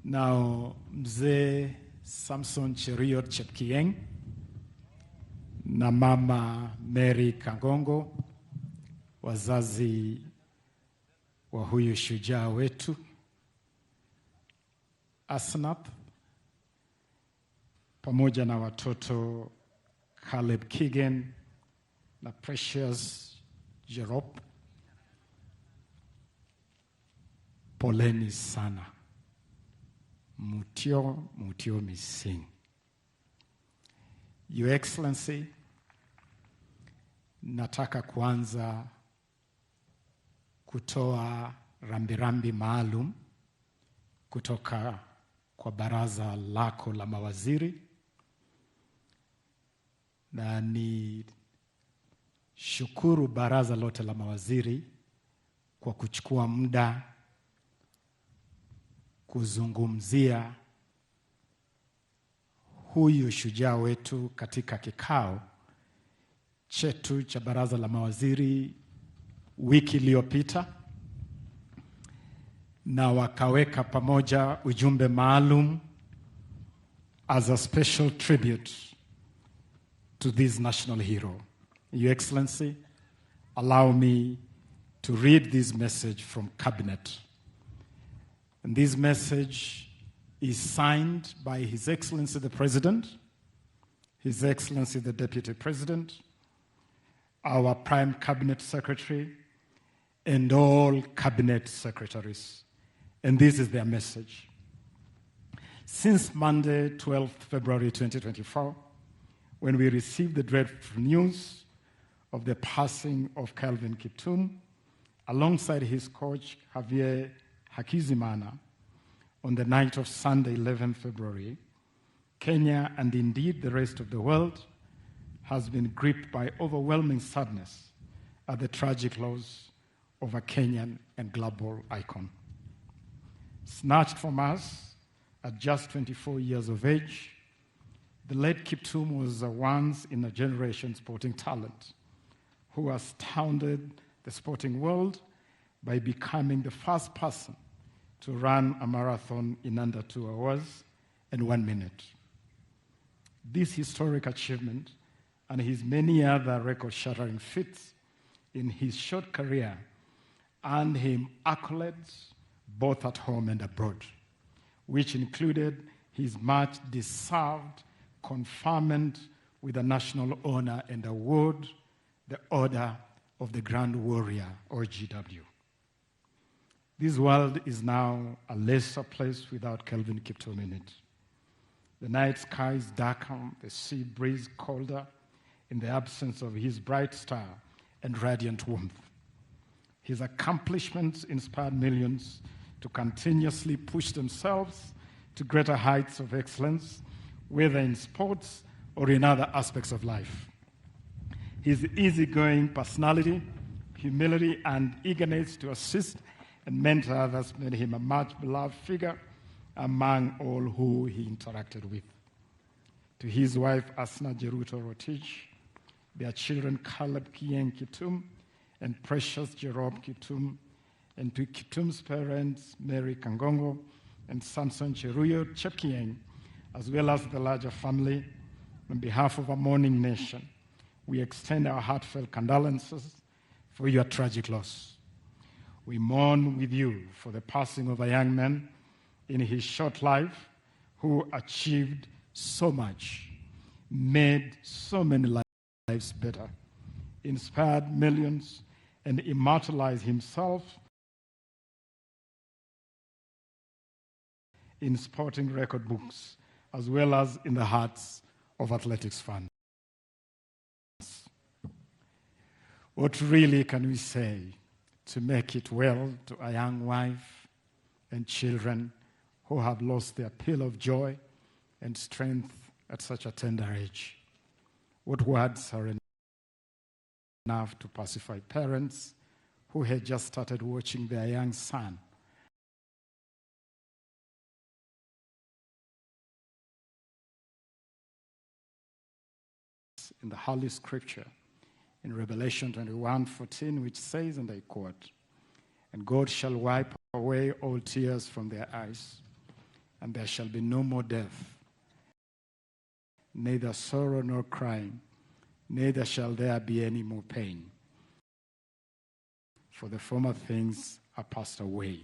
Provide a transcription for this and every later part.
Now, Mzee Samson Cheruiyot Chepkieng na Mama Mary Kangongo, wazazi wa huyu shujaa wetu, Asnath, pamoja na watoto Caleb Kigen na Precious Jerop, poleni sana. Mutio mising. Your Excellency, nataka kuanza kutoa rambirambi maalum kutoka kwa baraza lako la mawaziri, na ni shukuru baraza lote la mawaziri kwa kuchukua muda kuzungumzia huyu shujaa wetu katika kikao chetu cha baraza la mawaziri wiki iliyopita, na wakaweka pamoja ujumbe maalum as a special tribute to this national hero. Your Excellency, allow me to read this message from Cabinet. And this message is signed by His Excellency the President, His Excellency the Deputy President, our Prime Cabinet Secretary, and all Cabinet Secretaries. And this is their message. Since Monday, 12th February 2024, when we received the dreadful news of the passing of Kelvin Kiptum, alongside his coach, Javier Hakizimana, on the night of Sunday, 11th February, Kenya, and indeed the rest of the world, has been gripped by overwhelming sadness at the tragic loss of a Kenyan and global icon. Snatched from us at just 24 years of age, the late Kiptum was a once-in-a-generation sporting talent who astounded the sporting world by becoming the first person to run a marathon in under 2 hours and 1 minute. This historic achievement and his many other record-shattering feats in his short career earned him accolades both at home and abroad, which included his much-deserved conferment with a national honor and award, the Order of the Grand Warrior, or GW. This world is now a lesser place without Kelvin Kiptum in it. The night skies darken, the sea breeze colder, in the absence of his bright star and radiant warmth. His accomplishments inspired millions to continuously push themselves to greater heights of excellence, whether in sports or in other aspects of life. His easygoing personality, humility, and eagerness to assist and mentor others made him a much-beloved figure among all who he interacted with. To his wife, Asna Jeruto Rotich, their children, Caleb Kieng Kiptum and Precious Jerop Kiptum, and to Kiptum's parents, Mary Kangongo and Samson Cheruiyot Chepkieng, as well as the larger family, on behalf of our mourning nation, we extend our heartfelt condolences for your tragic loss. We mourn with you for the passing of a young man in his short life who achieved so much, made so many lives better, inspired millions, and immortalized himself in sporting record books, as well as in the hearts of athletics fans. What really can we say to make it well to a young wife and children who have lost their pill of joy and strength at such a tender age? What words are enough to pacify parents who had just started watching their young son in the Holy Scripture, in Revelation 21:14, which says, and I quote, "And God shall wipe away all tears from their eyes, and there shall be no more death, neither sorrow nor crying, neither shall there be any more pain. For the former things are passed away.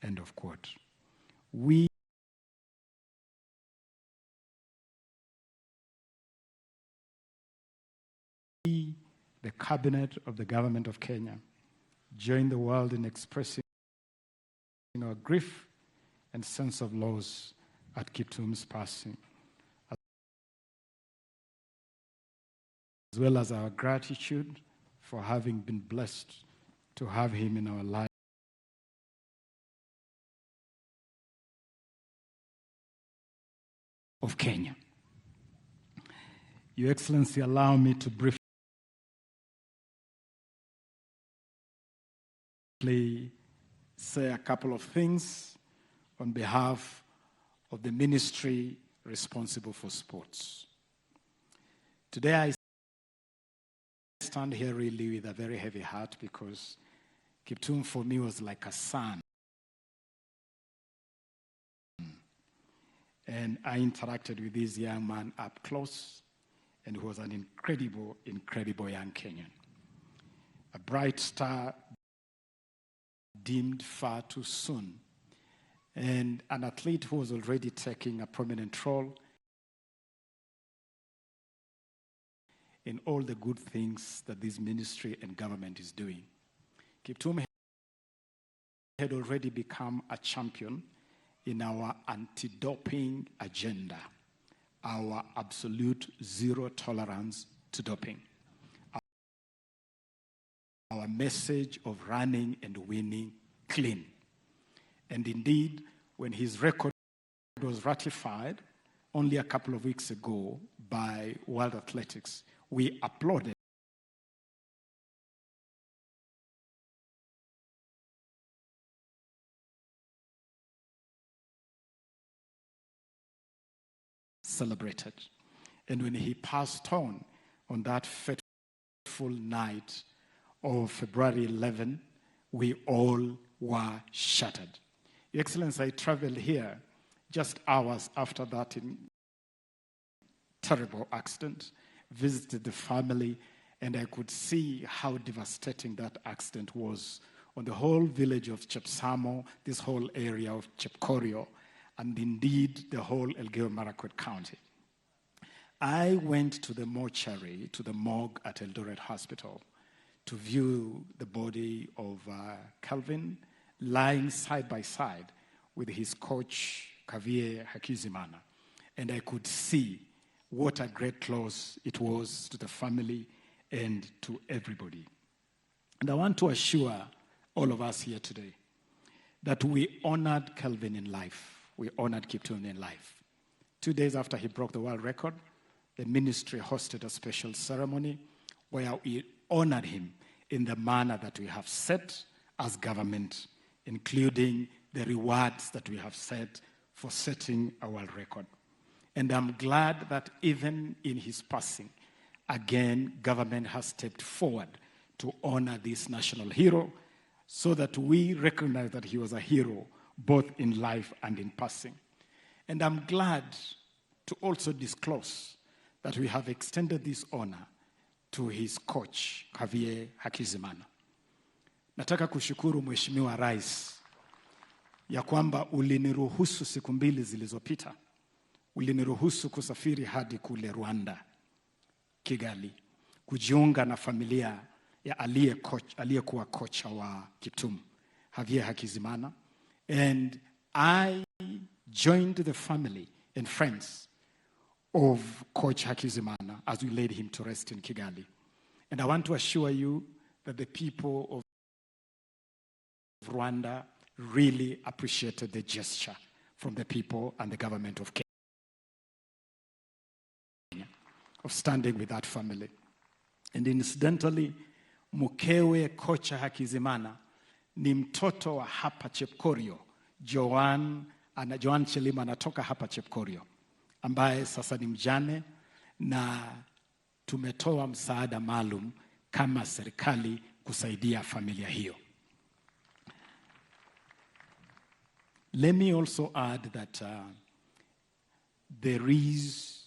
End of quote. We the cabinet of the government of Kenya join the world in expressing our grief and sense of loss at Kiptum's passing, as well as our gratitude for having been blessed to have him in our life of Kenya. Your Excellency, allow me to briefly say a couple of things on behalf of the ministry responsible for sports. Today I stand here really with a very heavy heart because Kiptum for me was like a son. And I interacted with this young man up close, and he was an incredible, incredible young Kenyan. A bright star dimmed far too soon, and an athlete who was already taking a prominent role in all the good things that this ministry and government is doing. Kiptum had already become a champion in our anti-doping agenda, our absolute zero tolerance to doping, our message of running and winning clean. And indeed, when his record was ratified only a couple of weeks ago by World Athletics, we applauded. Celebrated. And when he passed on that fateful night of February 11, we all were shattered. Your Excellency, I traveled here just hours after that terrible accident, visited the family, and I could see how devastating that accident was on the whole village of Chepsamo, this whole area of Chepkorio, and indeed the whole Elgeyo-Marakwet County. I went to the mortuary, to the morgue at Eldoret Hospital, to view the body of Kelvin lying side by side with his coach, Kavie Hakizimana. And I could see what a great loss it was to the family and to everybody. And I want to assure all of us here today that we honored Kelvin in life. We honored Kiptum in life. 2 days after he broke the world record, the ministry hosted a special ceremony where we honored him in the manner that we have set as government, including the rewards that we have set for setting a world record. And I'm glad that even in his passing, again, government has stepped forward to honor this national hero so that we recognize that he was a hero both in life and in passing. And I'm glad to also disclose that we have extended this honor to his coach, Kavie Hakizimana. Nataka kushukuru Mheshimiwa Rais ya kwamba uliniruhusu siku mbili zilizopita, uliniruhusu kusafiri hadi kule Rwanda, Kigali, kujiunga na familia ya aliyekuwa kocha wa Kiptum, Kavie Hakizimana. And I joined the family and friends of Coach Hakizimana as we laid him to rest in Kigali. And I want to assure you that the people of Rwanda really appreciated the gesture from the people and the government of Kenya of standing with that family. And incidentally, mkewe Kocha Hakizimana ni mtoto wa hapa Chepkorio. Joan Chelima anatoka hapa Chepkorio, ambaye sasa ni mjane, na tumetoa msaada maalum kama serikali kusaidia familia hiyo. Let me also add that there is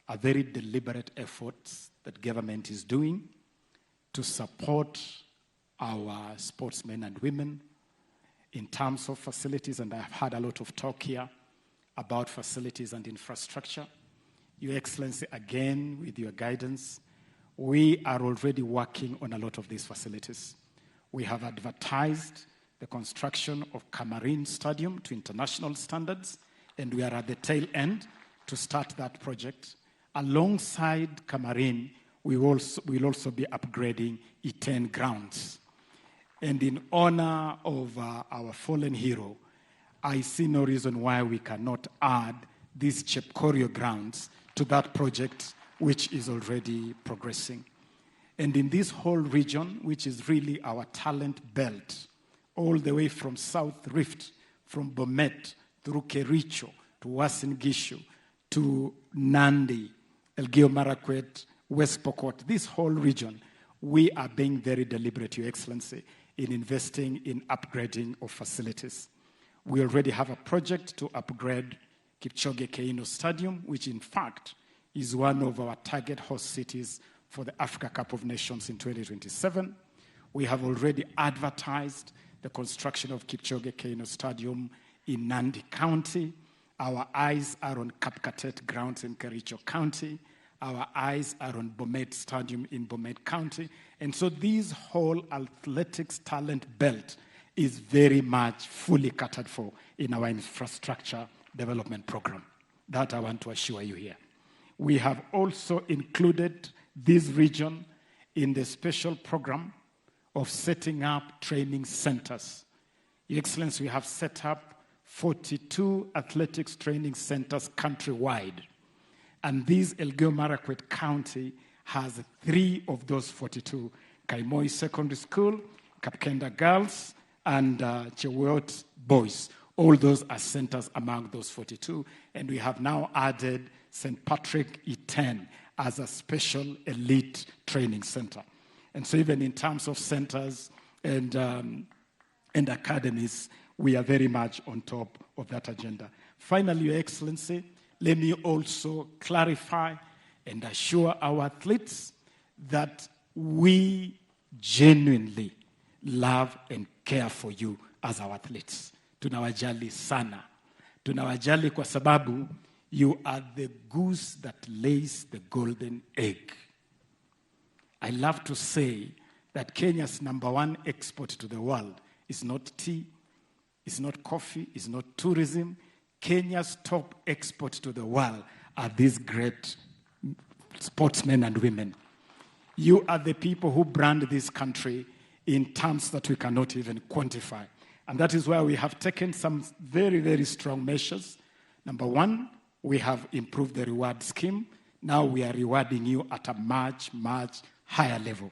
a very deliberate effort that government is doing to support our sportsmen and women in terms of facilities, and I've had a lot of talk here about facilities and infrastructure. Your Excellency, again, with your guidance, we are already working on a lot of these facilities. We have advertised the construction of Camarine Stadium to international standards, and we are at the tail end to start that project. Alongside Camarine, we will also be upgrading E10 grounds. And in honor of our fallen hero, I see no reason why we cannot add these Chepkorio grounds to that project, which is already progressing. And in this whole region, which is really our talent belt, all the way from South Rift, from Bomet, through Kericho, to Uasin Gishu, to Nandi, Elgeyo Marakwet, West Pokot, this whole region, we are being very deliberate, Your Excellency, in investing in upgrading of facilities. We already have a project to upgrade Kipchoge Keino Stadium, which in fact is one of our target host cities for the Africa Cup of Nations in 2027. We have already advertised the construction of Kipchoge Keino Stadium in Nandi County. Our eyes are on Kapkatet grounds in Kericho County. Our eyes are on Bomet Stadium in Bomet County. And so this whole athletics talent belt is very much fully catered for in our infrastructure development program. That I want to assure you here. We have also included this region in the special program of setting up training centers. Your Excellency, we have set up 42 athletics training centers countrywide. And this Elgeyo Marakwet County has 3 of those 42. Kaimoi Secondary School, Kapkenda Girls, and Chewot Boys. All those are centers among those 42. And we have now added St. Patrick E10 as a special elite training center. And so even in terms of centers and academies, we are very much on top of that agenda. Finally, Your Excellency, let me also clarify and assure our athletes that we genuinely love and care for you as our athletes. Tunawajali sana. Tunawajali kwa sababu you are the goose that lays the golden egg. I love to say that Kenya's #1 export to the world is not tea, it's not coffee, it's not tourism. Kenya's top export to the world are these great sportsmen and women. You are the people who brand this country in terms that we cannot even quantify. And that is why we have taken some very, very strong measures. #1, we have improved the reward scheme. Now we are rewarding you at a much, much higher level.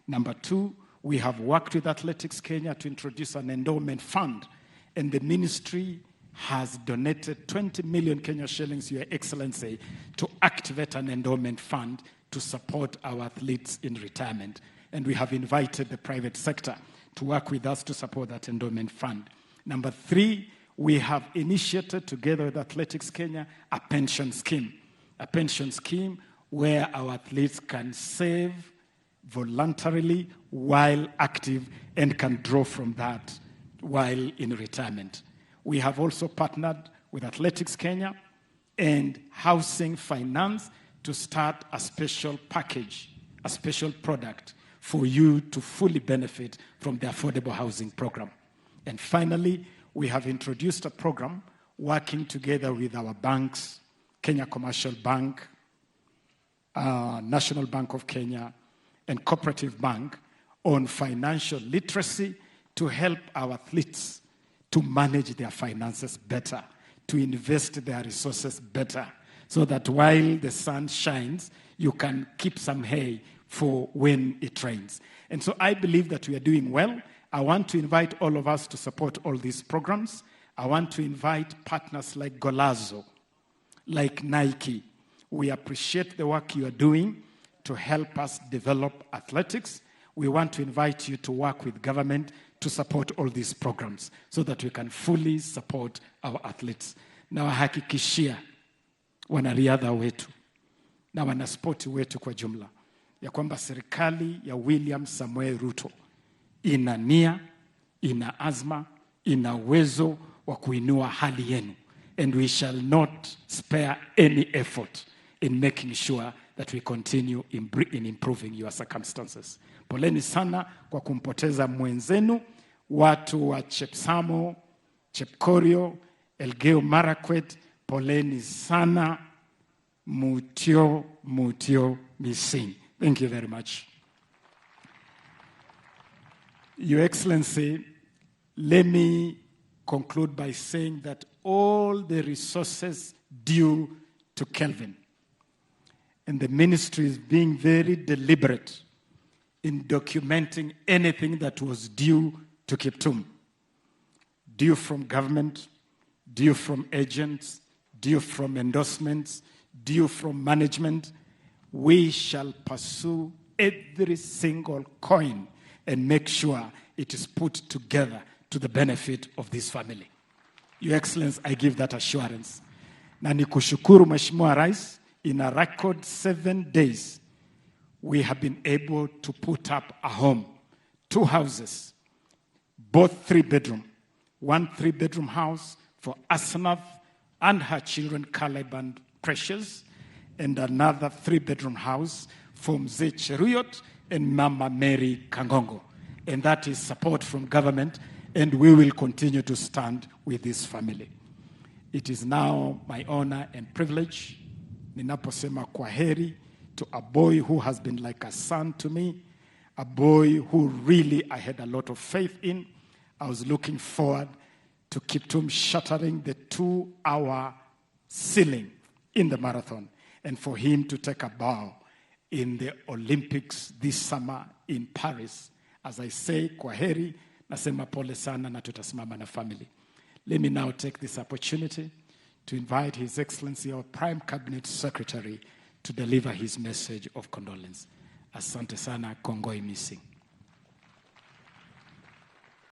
#2, we have worked with Athletics Kenya to introduce an endowment fund, and the ministry has donated 20 million Kenya shillings, Your Excellency, to activate an endowment fund to support our athletes in retirement. And we have invited the private sector to work with us to support that endowment fund. #3, we have initiated together with Athletics Kenya a pension scheme where our athletes can save voluntarily while active and can draw from that while in retirement. We have also partnered with Athletics Kenya and Housing Finance to start a special package, a special product for you to fully benefit from the affordable housing program. And finally, we have introduced a program working together with our banks, Kenya Commercial Bank, National Bank of Kenya, and Cooperative Bank on financial literacy to help our athletes to manage their finances better, to invest their resources better, so that while the sun shines, you can keep some hay for when it rains. And so I believe that we are doing well. I want to invite all of us to support all these programs. I want to invite partners like Golazo, like Nike. We appreciate the work you are doing to help us develop athletics. We want to invite you to work with government to support all these programs so that we can fully support our athletes. Na wahakikishia wanariadha wetu na wanaspoti wetu kwa jumla ya kwamba serikali ya William Samoei Ruto ina nia, ina azma, ina uwezo wa kuinua hali yenu. And we shall not spare any effort in making sure that we continue in improving your circumstances. Poleni sana kwa kumpoteza mwenzenu, watu wa Chepsamo, Chepkorio, Elgeyo Marakwet, poleni sana, mutio missing. Thank you very much. Your Excellency, let me conclude by saying that all the resources due to Kelvin, and the ministry is being very deliberate in documenting anything that was due to Kiptum, due from government, due from agents, due from endorsements, due from management. We shall pursue every single coin and make sure it is put together to the benefit of this family. Your Excellency, I give that assurance. Na nikushukuru Mheshimiwa Rais, in a record 7 days, we have been able to put up a home, 2 houses, both 3-bedroom, 1 3-bedroom house for Asnath and her children, Caleb and Precious, and another 3-bedroom house for Mzee Cheruyot and Mama Mary Kangongo. And that is support from government, and we will continue to stand with this family. It is now my honor and privilege, ninaposema kwaheri, to a boy who has been like a son to me, a boy who really I had a lot of faith in. I was looking forward to Kiptum shattering the 2-hour ceiling in the marathon, and for him to take a bow in the Olympics this summer in Paris. As I say, kwaheri, nasema pole sana na tutasimama na family. Let me now take this opportunity to invite His Excellency, our Prime Cabinet Secretary, to deliver his message of condolence. Asante sana, kongoi missing.